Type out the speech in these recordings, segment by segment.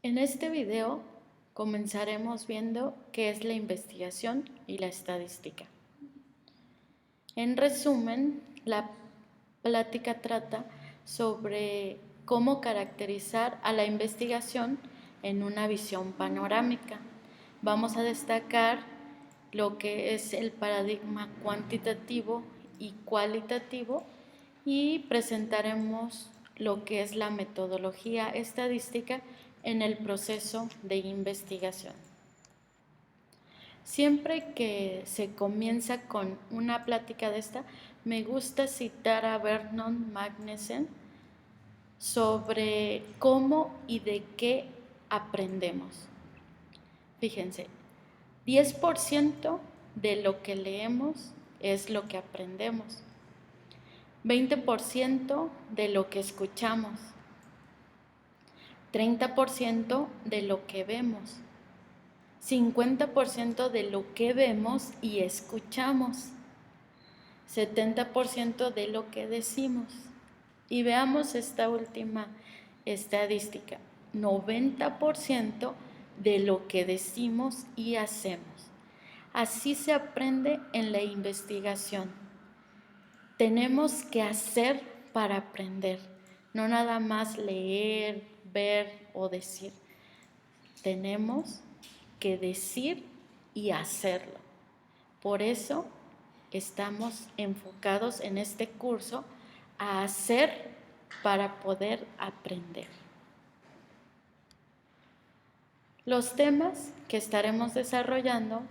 En este video comenzaremos viendo qué es la investigación y la estadística. En resumen, la plática trata sobre cómo caracterizar a la investigación en una visión panorámica. Vamos a destacar lo que es el paradigma cuantitativo y cualitativo y presentaremos lo que es la metodología estadística en el proceso de investigación. Siempre que se comienza con una plática de esta, me gusta citar a Vernon Magnussen sobre cómo y de qué aprendemos. Fíjense, 10% de lo que leemos es lo que aprendemos, 20% de lo que escuchamos, 30% de lo que vemos, 50% de lo que vemos y escuchamos, 70% de lo que decimos. Y veamos esta última estadística, 90% de lo que decimos y hacemos. Así se aprende en la investigación. Tenemos que hacer para aprender, no nada más leer, ver o decir. Tenemos que decir y hacerlo. Por eso estamos enfocados en este curso a hacer para poder aprender. Los temas que estaremos desarrollando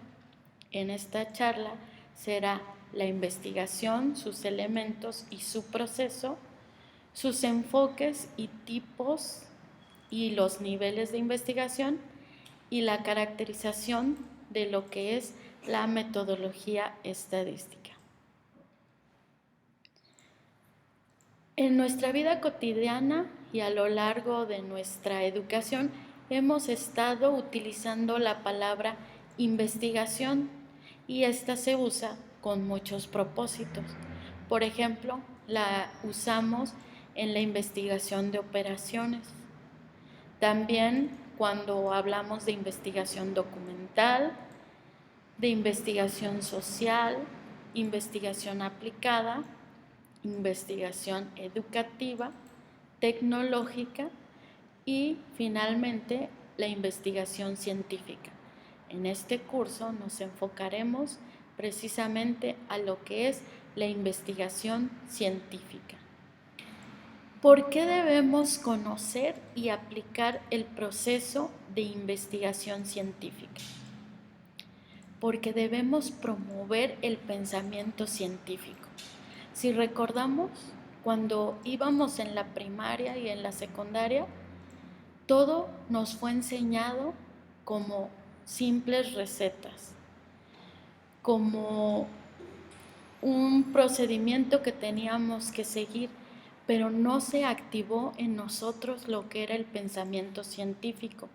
en esta charla será la investigación, sus elementos y su proceso, sus enfoques y tipos y los niveles de investigación y la caracterización de lo que es la metodología estadística. En nuestra vida cotidiana y a lo largo de nuestra educación hemos estado utilizando la palabra investigación y esta se usa con muchos propósitos. Por ejemplo, la usamos en la investigación de operaciones. También cuando hablamos de investigación documental, de investigación social, investigación aplicada, investigación educativa, tecnológica y finalmente la investigación científica. En este curso nos enfocaremos precisamente a lo que es la investigación científica. ¿Por qué debemos conocer y aplicar el proceso de investigación científica? Porque debemos promover el pensamiento científico. Si recordamos, cuando íbamos en la primaria y en la secundaria, todo nos fue enseñado como simples recetas, como un procedimiento que teníamos que seguir, pero no se activó en nosotros lo que era el pensamiento científico.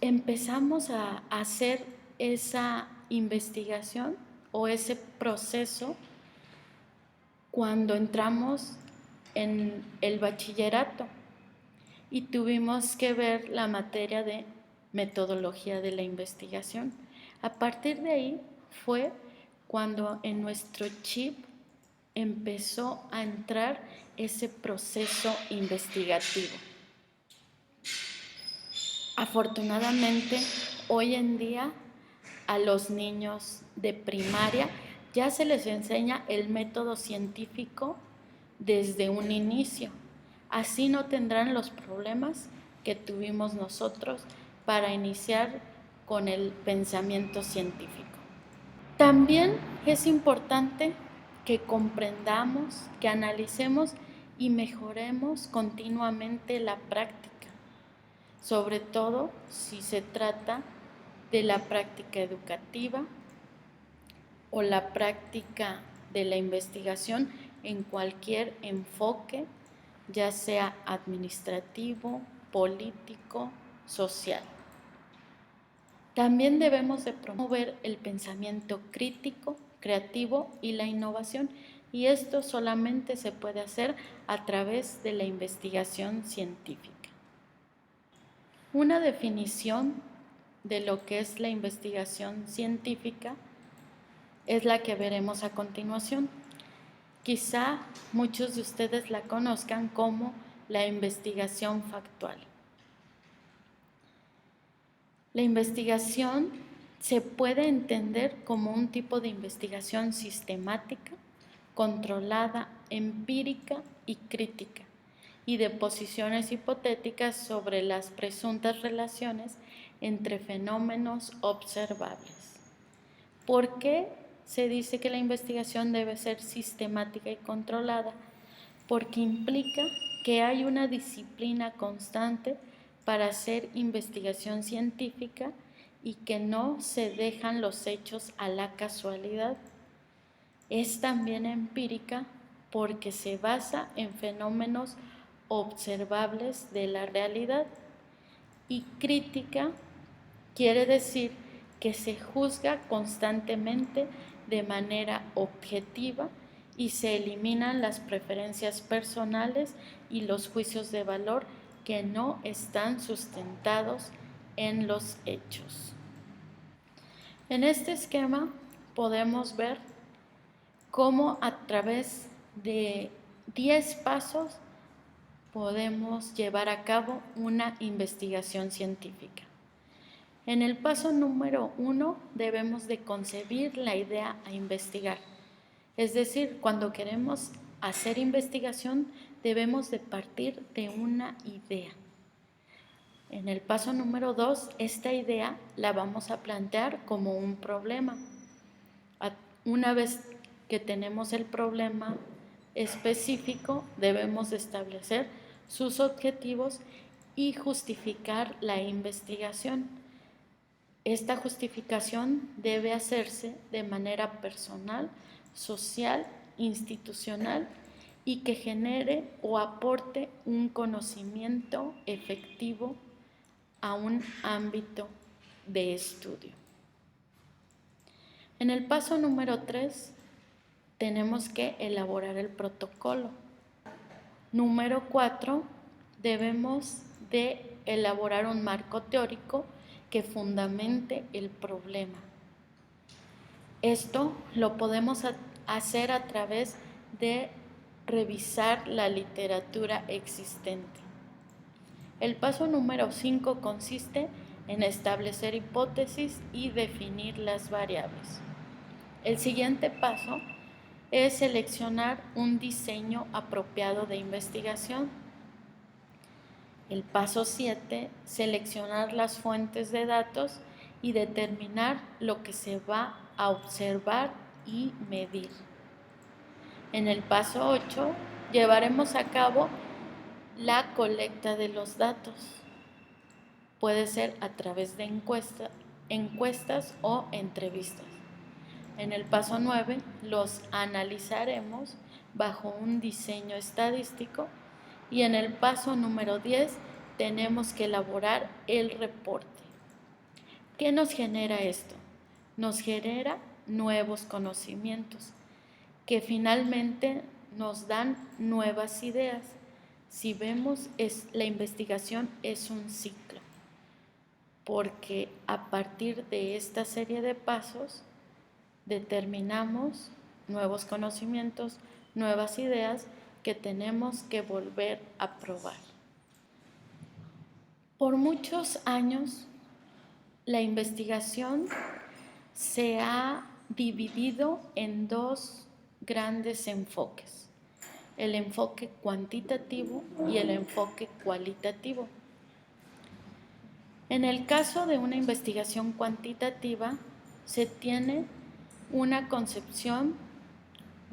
Empezamos a hacer esa investigación o ese proceso cuando entramos en el bachillerato y tuvimos que ver la materia de metodología de la investigación. A partir de ahí fue cuando en nuestro chip empezó a entrar ese proceso investigativo. Afortunadamente, hoy en día a los niños de primaria ya se les enseña el método científico desde un inicio. Así no tendrán los problemas que tuvimos nosotros para iniciar con el pensamiento científico. También es importante que comprendamos, que analicemos y mejoremos continuamente la práctica, sobre todo si se trata de la práctica educativa o la práctica de la investigación en cualquier enfoque, ya sea administrativo, político, social. También debemos de promover el pensamiento crítico, creativo y la innovación, y esto solamente se puede hacer a través de la investigación científica. Una definición de lo que es la investigación científica es la que veremos a continuación. Quizá muchos de ustedes la conozcan como la investigación factual. La investigación se puede entender como un tipo de investigación sistemática, controlada, empírica y crítica, y de posiciones hipotéticas sobre las presuntas relaciones entre fenómenos observables. ¿Por qué se dice que la investigación debe ser sistemática y controlada? Porque implica que hay una disciplina constante para hacer investigación científica y que no se dejan los hechos a la casualidad. Es también empírica porque se basa en fenómenos observables de la realidad, y crítica quiere decir que se juzga constantemente de manera objetiva y se eliminan las preferencias personales y los juicios de valor que no están sustentados en los hechos. En este esquema podemos ver cómo a través de 10 pasos podemos llevar a cabo una investigación científica. En el paso número 1 debemos de concebir la idea a investigar. Es decir, cuando queremos hacer investigación debemos de partir de una idea. En el paso número 2, esta idea la vamos a plantear como un problema. Una vez que tenemos el problema específico, debemos establecer sus objetivos y justificar la investigación. Esta justificación debe hacerse de manera personal, social, institucional y que genere o aporte un conocimiento efectivo a un ámbito de estudio. En el paso número 3 tenemos que elaborar el protocolo. Número 4, debemos de elaborar un marco teórico que fundamente el problema. Esto lo podemos hacer a través de revisar la literatura existente. El paso número 5 consiste en establecer hipótesis y definir las variables. El siguiente paso es seleccionar un diseño apropiado de investigación. El paso 7, seleccionar las fuentes de datos y determinar lo que se va a observar y medir. En el paso 8, llevaremos a cabo la colecta de los datos. Puede ser a través de encuestas o entrevistas. En el paso 9, los analizaremos bajo un diseño estadístico, y en el paso número 10 tenemos que elaborar el reporte. ¿Qué nos genera esto? Nos genera nuevos conocimientos que finalmente nos dan nuevas ideas. Si vemos, la investigación es un ciclo, porque a partir de esta serie de pasos determinamos nuevos conocimientos, nuevas ideas que tenemos que volver a probar. Por muchos años, la investigación se ha dividido en dos grandes enfoques: el enfoque cuantitativo y el enfoque cualitativo. En el caso de una investigación cuantitativa, se tiene una concepción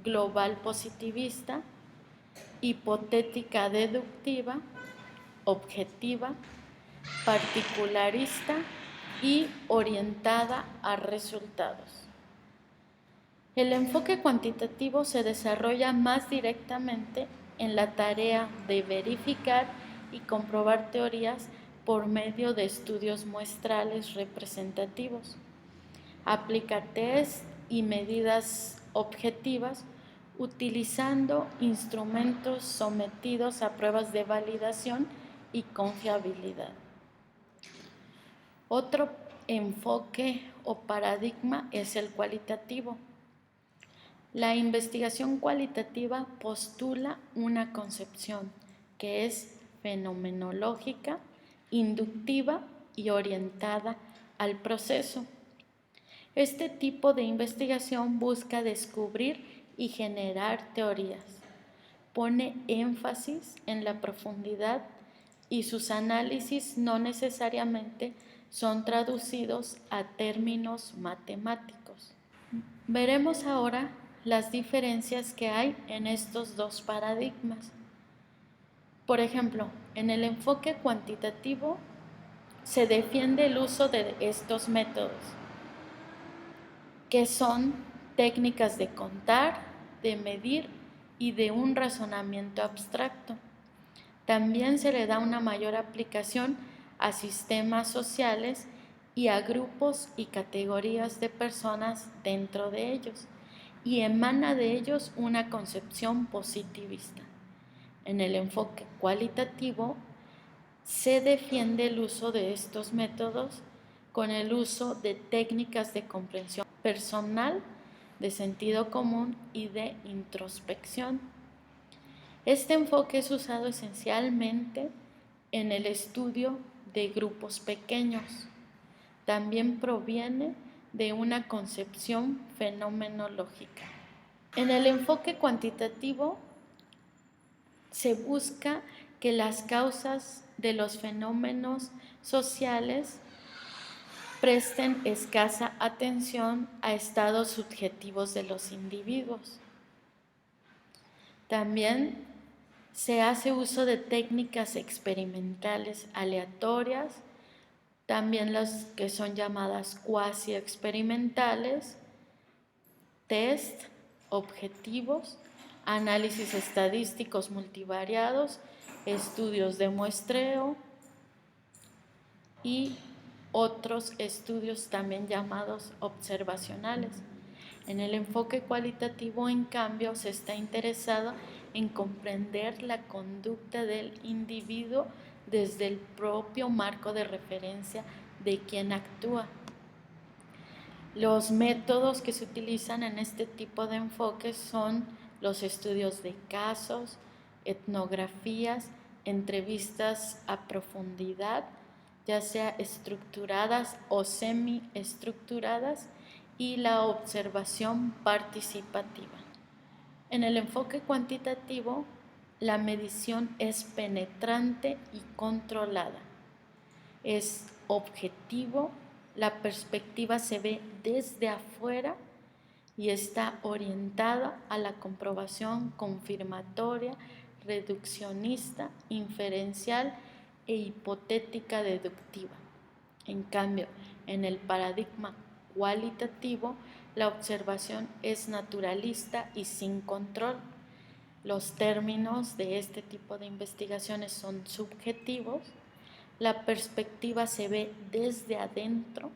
global positivista, hipotética deductiva, objetiva, particularista y orientada a resultados. El enfoque cuantitativo se desarrolla más directamente en la tarea de verificar y comprobar teorías por medio de estudios muestrales representativos. Aplica test y medidas objetivas utilizando instrumentos sometidos a pruebas de validación y confiabilidad. Otro enfoque o paradigma es el cualitativo. La investigación cualitativa postula una concepción que es fenomenológica, inductiva y orientada al proceso. Este tipo de investigación busca descubrir y generar teorías. Pone énfasis en la profundidad y sus análisis no necesariamente son traducidos a términos matemáticos. Veremos ahora las diferencias que hay en estos dos paradigmas. Por ejemplo, en el enfoque cuantitativo se defiende el uso de estos métodos, que son técnicas de contar, de medir y de un razonamiento abstracto. También se le da una mayor aplicación a sistemas sociales y a grupos y categorías de personas dentro de ellos, y emana de ellos una concepción positivista. En el enfoque cualitativo se defiende el uso de estos métodos con el uso de técnicas de comprensión personal, de sentido común y de introspección. Este enfoque es usado esencialmente en el estudio de grupos pequeños. También proviene de una concepción fenomenológica. En el enfoque cuantitativo se busca que las causas de los fenómenos sociales presten escasa atención a estados subjetivos de los individuos. También se hace uso de técnicas experimentales aleatorias, también las que son llamadas cuasi experimentales, test, objetivos, análisis estadísticos multivariados, estudios de muestreo y otros estudios también llamados observacionales. En el enfoque cualitativo, en cambio, se está interesado en comprender la conducta del individuo desde el propio marco de referencia de quien actúa. Los métodos que se utilizan en este tipo de enfoques son los estudios de casos, etnografías, entrevistas a profundidad, ya sea estructuradas o semiestructuradas, y la observación participativa. En el enfoque cuantitativo, la medición es penetrante y controlada. Es objetivo, la perspectiva se ve desde afuera y está orientada a la comprobación confirmatoria, reduccionista, inferencial e hipotética deductiva. En cambio, en el paradigma cualitativo, la observación es naturalista y sin control. Los términos de este tipo de investigaciones son subjetivos, la perspectiva se ve desde adentro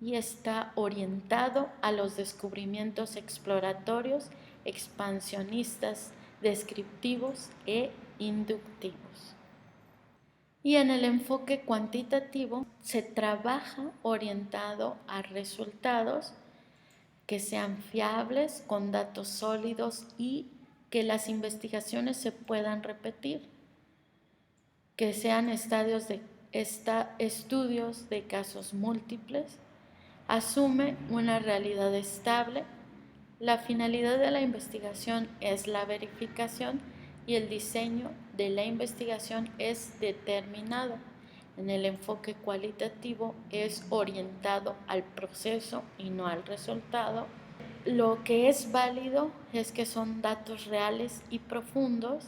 y está orientado a los descubrimientos exploratorios, expansionistas, descriptivos e inductivos. Y en el enfoque cuantitativo se trabaja orientado a resultados que sean fiables, con datos sólidos y que las investigaciones se puedan repetir, que sean estudios de casos múltiples, asume una realidad estable. La finalidad de la investigación es la verificación y el diseño de la investigación es determinado. En el enfoque cualitativo es orientado al proceso y no al resultado. Lo que es válido es que son datos reales y profundos.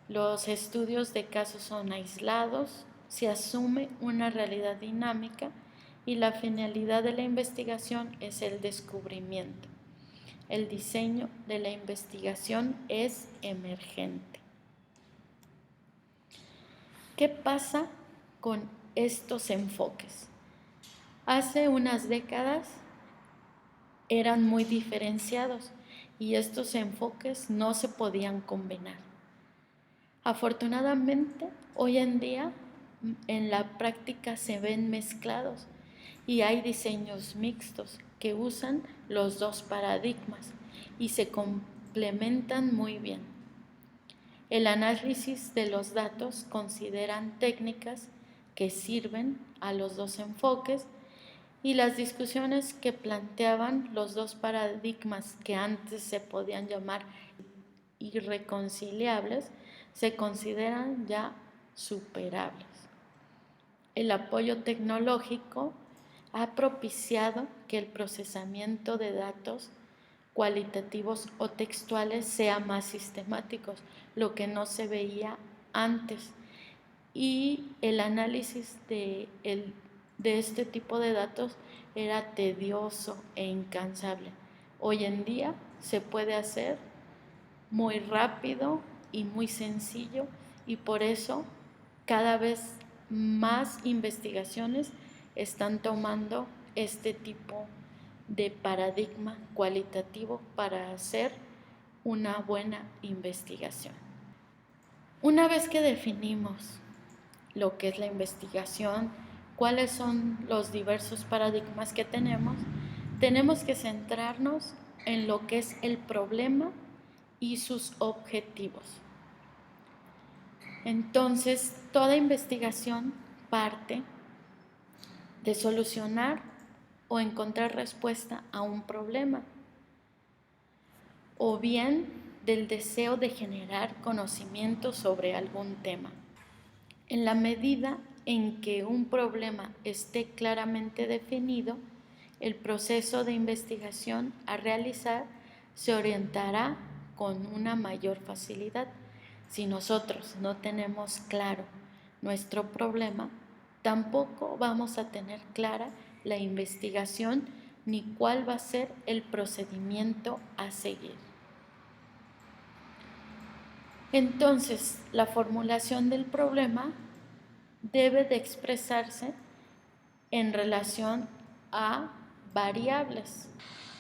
Los estudios de casos son aislados, se asume una realidad dinámica y la finalidad de la investigación es el descubrimiento. El diseño de la investigación es emergente. ¿Qué pasa con estos enfoques? Hace unas décadas eran muy diferenciados y estos enfoques no se podían combinar. Afortunadamente, hoy en día en la práctica se ven mezclados y hay diseños mixtos que usan los dos paradigmas y se complementan muy bien. El análisis de los datos consideran técnicas que sirven a los dos enfoques y las discusiones que planteaban los dos paradigmas que antes se podían llamar irreconciliables se consideran ya superables. El apoyo tecnológico ha propiciado que el procesamiento de datos cualitativos o textuales sea más sistemático, lo que no se veía antes. Y el análisis de este tipo de datos era tedioso e incansable. Hoy en día se puede hacer muy rápido y muy sencillo y por eso cada vez más investigaciones están tomando este tipo de paradigma cualitativo para hacer una buena investigación. Una vez que definimos lo que es la investigación, cuáles son los diversos paradigmas que tenemos que centrarnos en lo que es el problema y sus objetivos. Entonces, toda investigación parte de solucionar o encontrar respuesta a un problema, o bien del deseo de generar conocimiento sobre algún tema. En la medida en que un problema esté claramente definido, el proceso de investigación a realizar se orientará con una mayor facilidad. Si nosotros no tenemos claro nuestro problema, tampoco vamos a tener clara la investigación ni cuál va a ser el procedimiento a seguir. Entonces, la formulación del problema debe de expresarse en relación a variables.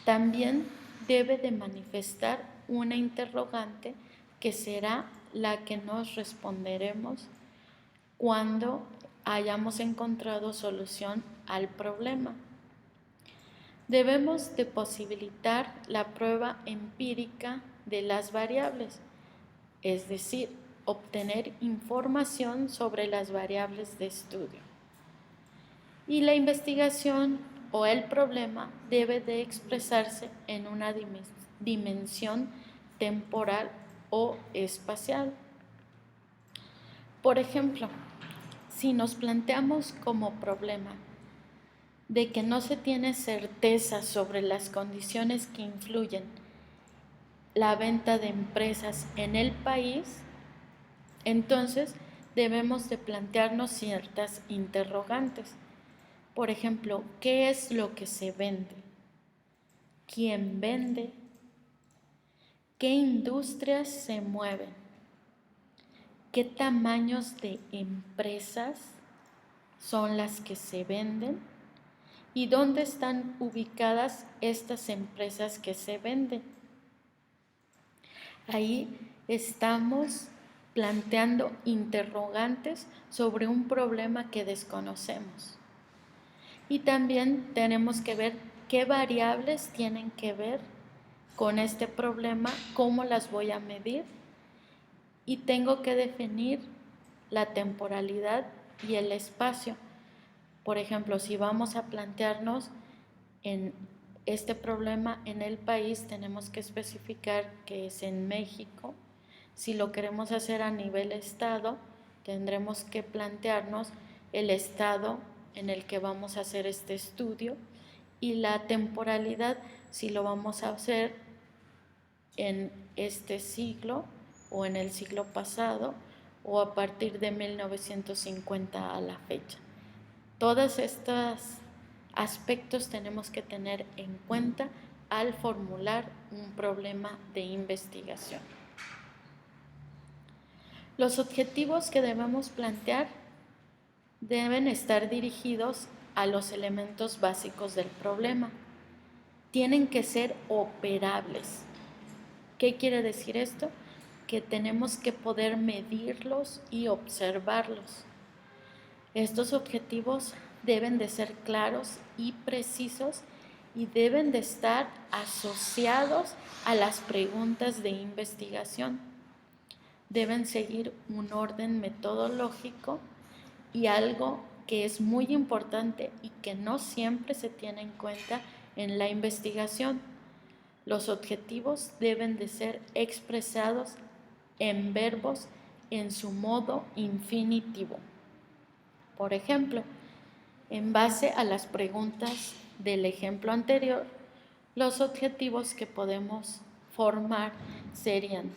También debe de manifestar una interrogante que será la que nos responderemos cuando hayamos encontrado solución al problema. Debemos de posibilitar la prueba empírica de las variables, es decir, obtener información sobre las variables de estudio. Y la investigación o el problema debe de expresarse en una dimensión temporal o espacial. Por ejemplo, si nos planteamos como problema de que no se tiene certeza sobre las condiciones que influyen la venta de empresas en el país, entonces debemos de plantearnos ciertas interrogantes. Por ejemplo, ¿qué es lo que se vende? ¿Quién vende? ¿Qué industrias se mueven? ¿Qué tamaños de empresas son las que se venden? ¿Y dónde están ubicadas estas empresas que se venden? Ahí estamos planteando interrogantes sobre un problema que desconocemos. Y también tenemos que ver qué variables tienen que ver con este problema, cómo las voy a medir, y tengo que definir la temporalidad y el espacio. Por ejemplo, si vamos a plantearnos en este problema en el país, tenemos que especificar que es en México. Si lo queremos hacer a nivel estado, tendremos que plantearnos el estado en el que vamos a hacer este estudio y la temporalidad, si lo vamos a hacer en este siglo o en el siglo pasado o a partir de 1950 a la fecha. Todos estos aspectos tenemos que tener en cuenta al formular un problema de investigación. Los objetivos que debemos plantear deben estar dirigidos a los elementos básicos del problema. Tienen que ser operables. ¿Qué quiere decir esto? Que tenemos que poder medirlos y observarlos. Estos objetivos deben de ser claros y precisos y deben de estar asociados a las preguntas de investigación. Deben seguir un orden metodológico y algo que es muy importante y que no siempre se tiene en cuenta en la investigación. Los objetivos deben de ser expresados en verbos en su modo infinitivo. Por ejemplo, en base a las preguntas del ejemplo anterior, los objetivos que podemos formar serían: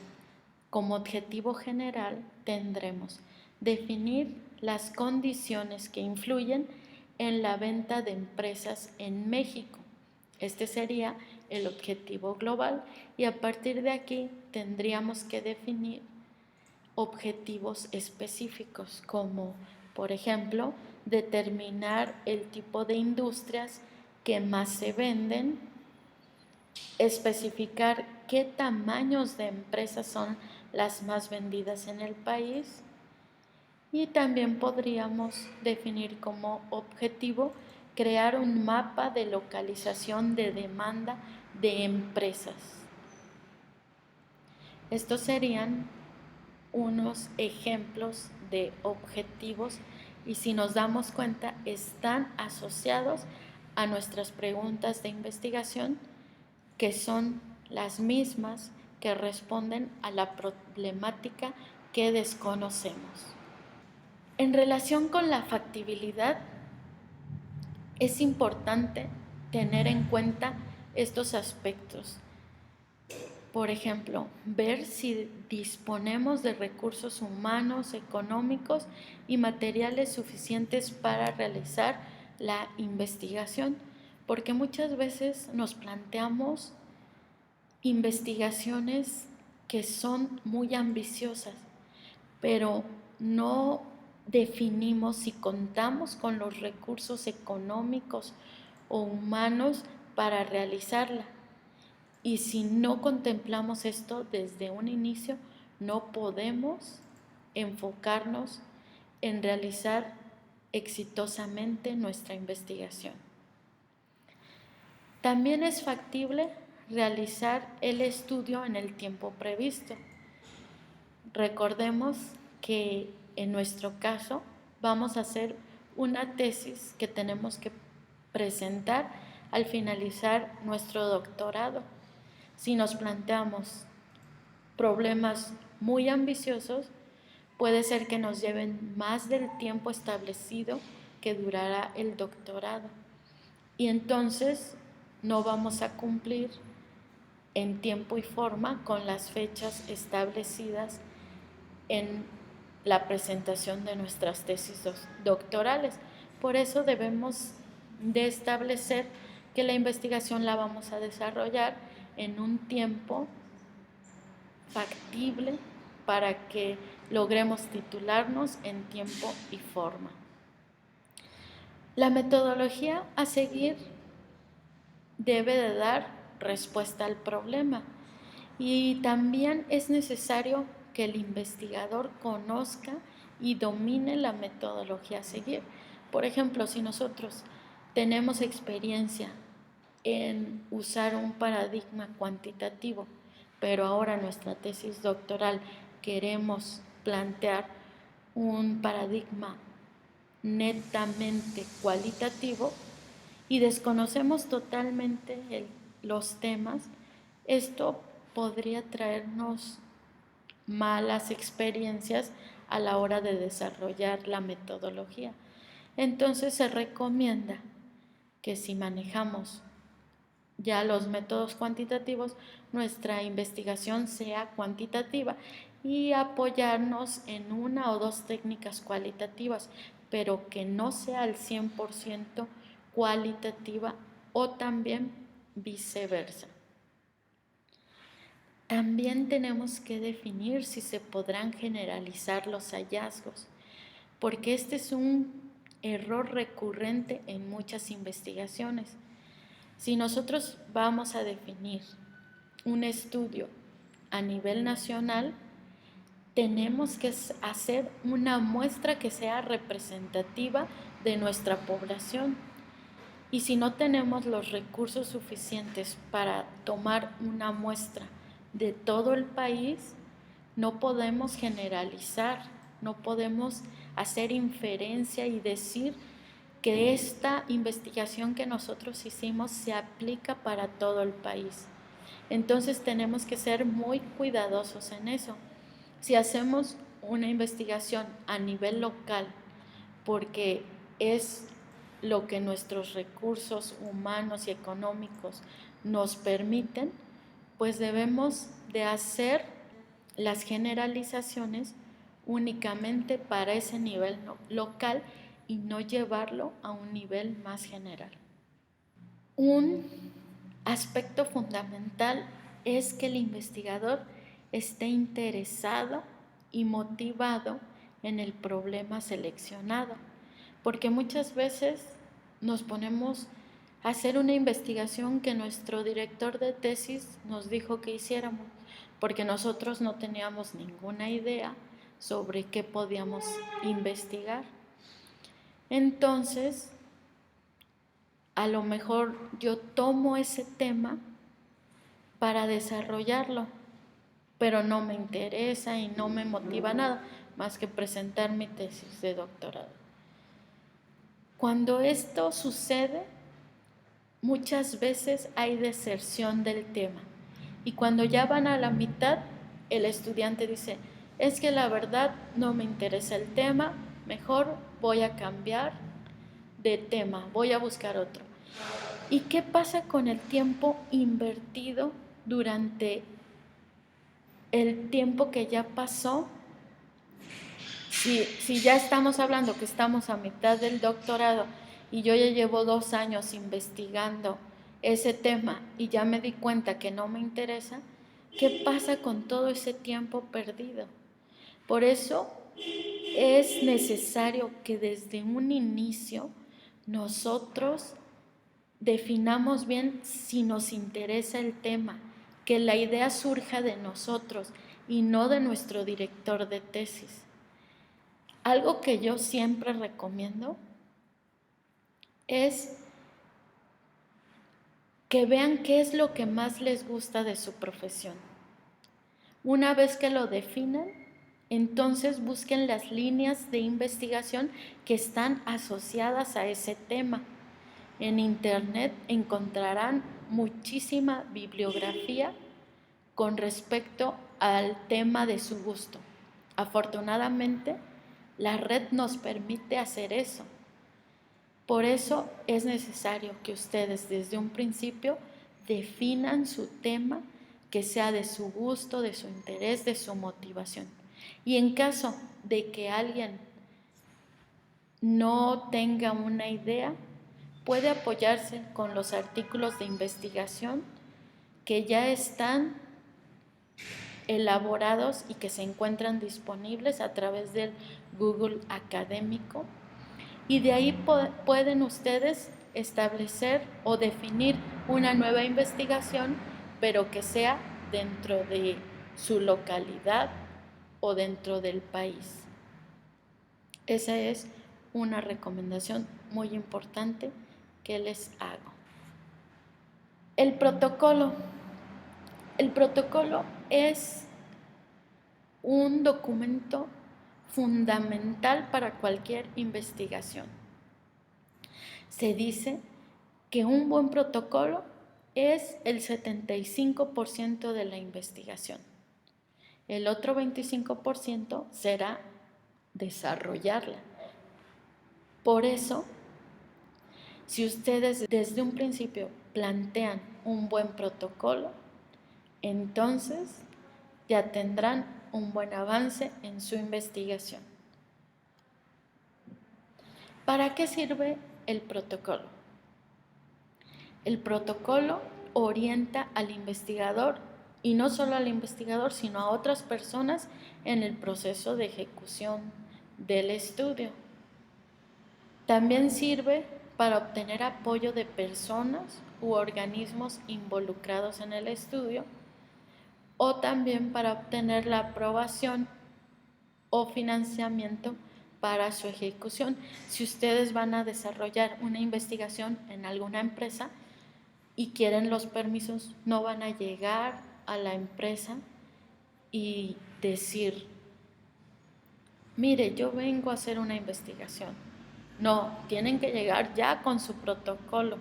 como objetivo general tendremos definir las condiciones que influyen en la venta de empresas en México. Este sería el objetivo global y a partir de aquí tendríamos que definir objetivos específicos como, por ejemplo, determinar el tipo de industrias que más se venden, especificar qué tamaños de empresas son las más vendidas en el país y también podríamos definir como objetivo crear un mapa de localización de demanda de empresas. Estos serían unos ejemplos de objetivos y si nos damos cuenta están asociados a nuestras preguntas de investigación, que son las mismas que responden a la problemática que desconocemos. En relación con la factibilidad, es importante tener en cuenta estos aspectos. Por ejemplo, ver si disponemos de recursos humanos, económicos y materiales suficientes para realizar la investigación, porque muchas veces nos planteamos investigaciones que son muy ambiciosas, pero no definimos si contamos con los recursos económicos o humanos para realizarla. Y si no contemplamos esto desde un inicio, no podemos enfocarnos en realizar exitosamente nuestra investigación. También es factible realizar el estudio en el tiempo previsto. Recordemos que en nuestro caso vamos a hacer una tesis que tenemos que presentar al finalizar nuestro doctorado. Si nos planteamos problemas muy ambiciosos, puede ser que nos lleven más del tiempo establecido que durará el doctorado. Y entonces no vamos a cumplir en tiempo y forma con las fechas establecidas en la presentación de nuestras tesis doctorales. Por eso debemos de establecer que la investigación la vamos a desarrollar en un tiempo factible para que logremos titularnos en tiempo y forma. La metodología a seguir debe de dar respuesta al problema y también es necesario que el investigador conozca y domine la metodología a seguir. Por ejemplo, si nosotros tenemos experiencia en usar un paradigma cuantitativo, pero ahora nuestra tesis doctoral queremos plantear un paradigma netamente cualitativo y desconocemos totalmente los temas, esto podría traernos malas experiencias a la hora de desarrollar la metodología. Entonces se recomienda que si manejamos ya los métodos cuantitativos, nuestra investigación sea cuantitativa y apoyarnos en una o dos técnicas cualitativas, pero que no sea al 100% cualitativa o también viceversa. También tenemos que definir si se podrán generalizar los hallazgos, porque este es un error recurrente en muchas investigaciones. Si nosotros vamos a definir un estudio a nivel nacional, tenemos que hacer una muestra que sea representativa de nuestra población. Y si no tenemos los recursos suficientes para tomar una muestra de todo el país, no podemos generalizar, no podemos hacer inferencia y decir que esta investigación que nosotros hicimos se aplica para todo el país. Entonces tenemos que ser muy cuidadosos en eso. Si hacemos una investigación a nivel local, porque es lo que nuestros recursos humanos y económicos nos permiten, pues debemos de hacer las generalizaciones únicamente para ese nivel local y no llevarlo a un nivel más general. Un aspecto fundamental es que el investigador esté interesado y motivado en el problema seleccionado, porque muchas veces nos ponemos a hacer una investigación que nuestro director de tesis nos dijo que hiciéramos, porque nosotros no teníamos ninguna idea sobre qué podíamos investigar. Entonces, a lo mejor yo tomo ese tema para desarrollarlo, pero no me interesa y no me motiva nada más que presentar mi tesis de doctorado. Cuando esto sucede, muchas veces hay deserción del tema y cuando ya van a la mitad, el estudiante dice, es que la verdad no me interesa el tema, mejor voy a cambiar de tema, voy a buscar otro. ¿Y qué pasa con el tiempo invertido durante el tiempo que ya pasó? Si ya estamos hablando que estamos a mitad del doctorado y yo ya llevo 2 años investigando ese tema y ya me di cuenta que no me interesa, ¿qué pasa con todo ese tiempo perdido? Por eso es necesario que desde un inicio nosotros definamos bien si nos interesa el tema, que la idea surja de nosotros y no de nuestro director de tesis. Algo que yo siempre recomiendo es que vean qué es lo que más les gusta de su profesión. Una vez que lo definan, entonces busquen las líneas de investigación que están asociadas a ese tema. En Internet encontrarán muchísima bibliografía con respecto al tema de su gusto. Afortunadamente, la red nos permite hacer eso. Por eso es necesario que ustedes desde un principio definan su tema que sea de su gusto, de su interés, de su motivación. Y en caso de que alguien no tenga una idea, puede apoyarse con los artículos de investigación que ya están elaborados y que se encuentran disponibles a través del Google académico, y de ahí pueden ustedes establecer o definir una nueva investigación, pero que sea dentro de su localidad o dentro del país. Esa es una recomendación muy importante que les hago. El protocolo. El protocolo es un documento fundamental para cualquier investigación. Se dice que un buen protocolo es el 75% de la investigación. El otro 25% será desarrollarla. Por eso, si ustedes desde un principio plantean un buen protocolo, entonces ya tendrán un buen avance en su investigación. ¿Para qué sirve el protocolo? El protocolo orienta al investigador, y no solo al investigador, sino a otras personas en el proceso de ejecución del estudio. También sirve para obtener apoyo de personas u organismos involucrados en el estudio, o también para obtener la aprobación o financiamiento para su ejecución. Si ustedes van a desarrollar una investigación en alguna empresa y quieren los permisos, no van a llegar a la empresa y decir, mire, yo vengo a hacer una investigación. No, tienen que llegar ya con su protocolo,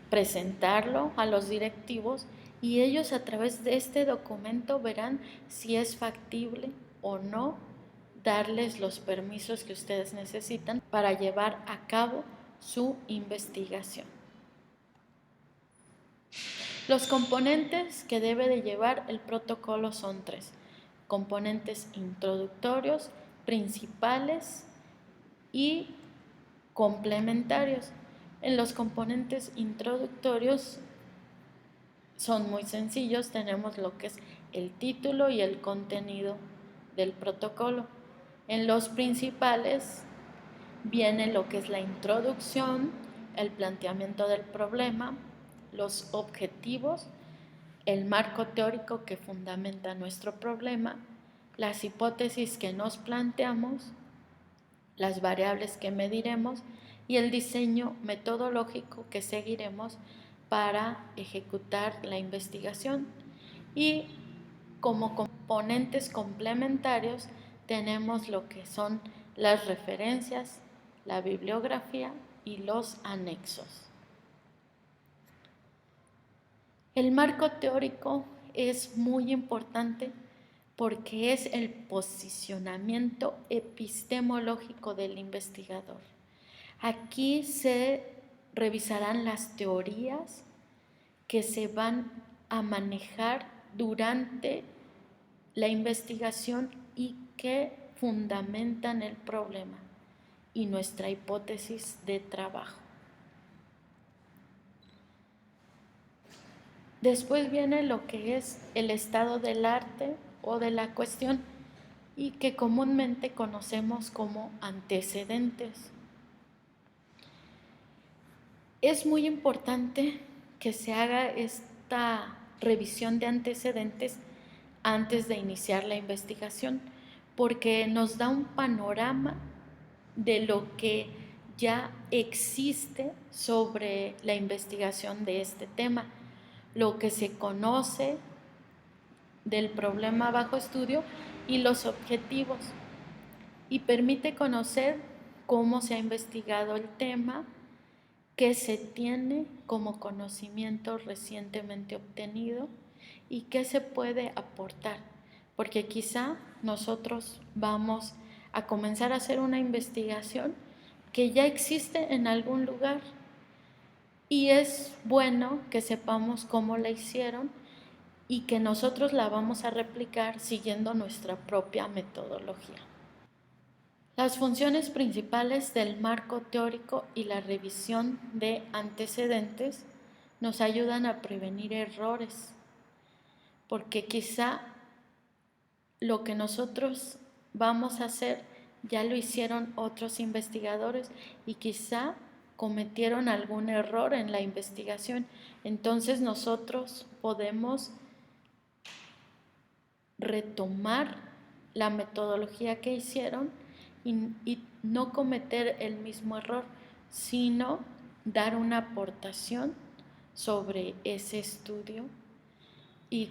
presentarlo a los directivos y ellos a través de este documento verán si es factible o no darles los permisos que ustedes necesitan para llevar a cabo su investigación. Los componentes que debe de llevar el protocolo son 3: componentes introductorios, principales y complementarios. En los componentes introductorios son muy sencillos, tenemos lo que es el título y el contenido del protocolo. En los principales viene lo que es la introducción, el planteamiento del problema, los objetivos, el marco teórico que fundamenta nuestro problema, las hipótesis que nos planteamos, las variables que mediremos y el diseño metodológico que seguiremos para ejecutar la investigación. Y como componentes complementarios tenemos lo que son las referencias, la bibliografía y los anexos. El marco teórico es muy importante porque es el posicionamiento epistemológico del investigador. Aquí se revisarán las teorías que se van a manejar durante la investigación y que fundamentan el problema y nuestra hipótesis de trabajo. Después viene lo que es el estado del arte o de la cuestión y que comúnmente conocemos como antecedentes. Es muy importante que se haga esta revisión de antecedentes antes de iniciar la investigación, porque nos da un panorama de lo que ya existe sobre la investigación de este tema, lo que se conoce del problema bajo estudio y los objetivos, y permite conocer cómo se ha investigado el tema, qué se tiene como conocimiento recientemente obtenido y qué se puede aportar, porque quizá nosotros vamos a comenzar a hacer una investigación que ya existe en algún lugar y es bueno que sepamos cómo la hicieron y que nosotros la vamos a replicar siguiendo nuestra propia metodología. Las funciones principales del marco teórico y la revisión de antecedentes nos ayudan a prevenir errores, porque quizá lo que nosotros vamos a hacer ya lo hicieron otros investigadores y quizá cometieron algún error en la investigación. Entonces nosotros podemos retomar la metodología que hicieron y no cometer el mismo error, sino dar una aportación sobre ese estudio y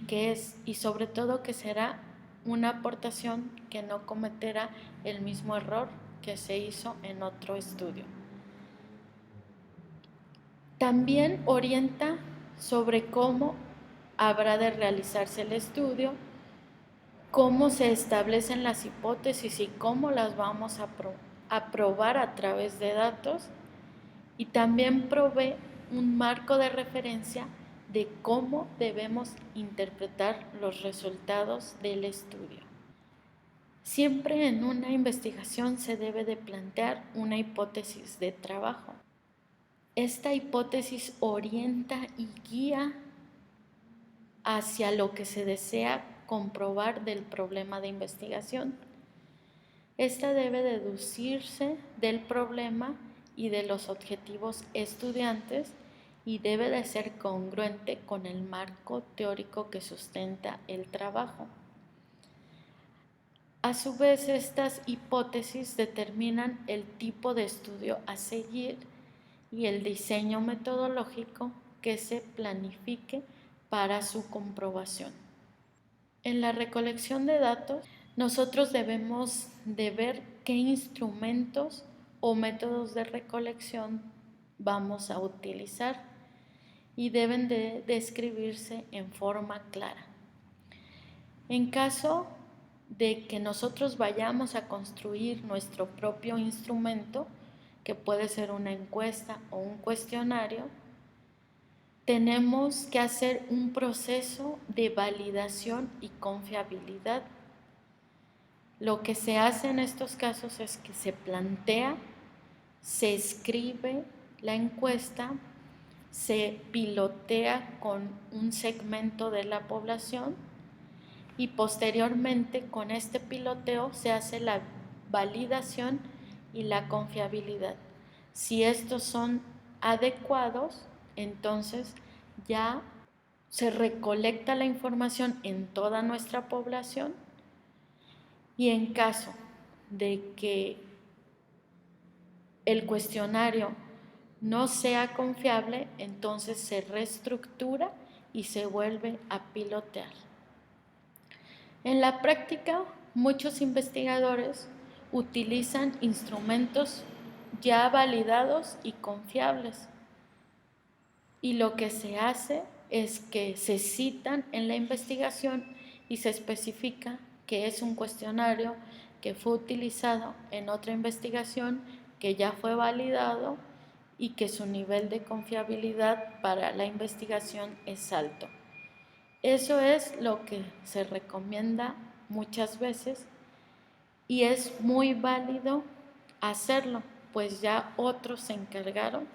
sobre todo que será una aportación que no cometerá el mismo error que se hizo en otro estudio. También orienta sobre cómo habrá de realizarse el estudio, cómo se establecen las hipótesis y cómo las vamos a probar a través de datos, y también provee un marco de referencia de cómo debemos interpretar los resultados del estudio. Siempre en una investigación se debe de plantear una hipótesis de trabajo. Esta hipótesis orienta y guía hacia lo que se desea comprobar del problema de investigación. Esta debe deducirse del problema y de los objetivos estudiantes y debe de ser congruente con el marco teórico que sustenta el trabajo. A su vez, estas hipótesis determinan el tipo de estudio a seguir y el diseño metodológico que se planifique para su comprobación. En la recolección de datos, nosotros debemos de ver qué instrumentos o métodos de recolección vamos a utilizar y deben de describirse en forma clara. En caso de que nosotros vayamos a construir nuestro propio instrumento, que puede ser una encuesta o un cuestionario, tenemos que hacer un proceso de validación y confiabilidad. Lo que se hace en estos casos es que se plantea, se escribe la encuesta, se pilotea con un segmento de la población y posteriormente con este piloteo se hace la validación y la confiabilidad. Si estos son adecuados, entonces ya se recolecta la información en toda nuestra población y en caso de que el cuestionario no sea confiable, entonces se reestructura y se vuelve a pilotear. En la práctica, muchos investigadores utilizan instrumentos ya validados y confiables. Y lo que se hace es que se citan en la investigación y se especifica que es un cuestionario que fue utilizado en otra investigación, que ya fue validado y que su nivel de confiabilidad para la investigación es alto. Eso es lo que se recomienda muchas veces y es muy válido hacerlo, pues ya otros se encargaron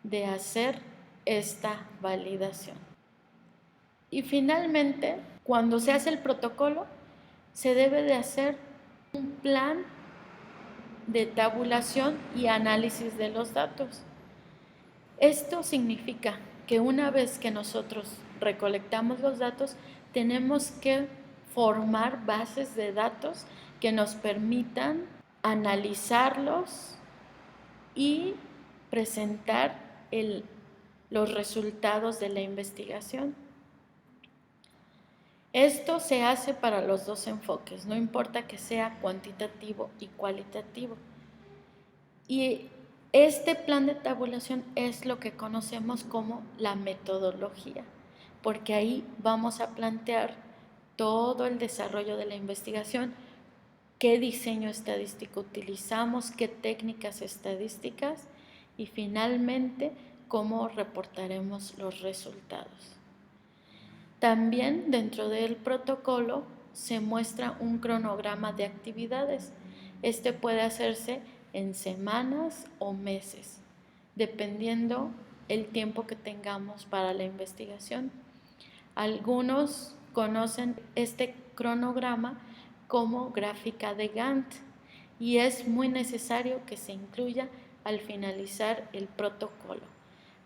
de hacer esta validación. Y finalmente, cuando se hace el protocolo, se debe de hacer un plan de tabulación y análisis de los datos. Esto significa que una vez que nosotros recolectamos los datos, tenemos que formar bases de datos que nos permitan analizarlos y presentar los resultados de la investigación. Esto se hace para los dos enfoques, no importa que sea cuantitativo y cualitativo. Y este plan de tabulación es lo que conocemos como la metodología, porque ahí vamos a plantear todo el desarrollo de la investigación, qué diseño estadístico utilizamos, qué técnicas estadísticas y finalmente cómo reportaremos los resultados. También dentro del protocolo se muestra un cronograma de actividades. Este puede hacerse en semanas o meses, dependiendo el tiempo que tengamos para la investigación. Algunos conocen este cronograma como gráfica de Gantt y es muy necesario que se incluya al finalizar el protocolo,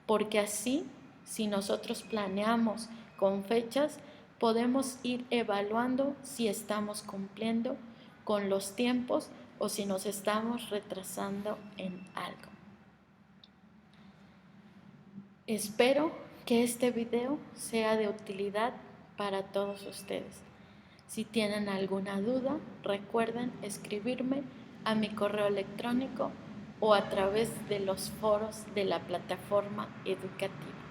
porque así, si nosotros planeamos con fechas, podemos ir evaluando si estamos cumpliendo con los tiempos o si nos estamos retrasando en algo. Espero que este video sea de utilidad para todos ustedes. Si tienen alguna duda, recuerden escribirme a mi correo electrónico o a través de los foros de la plataforma educativa.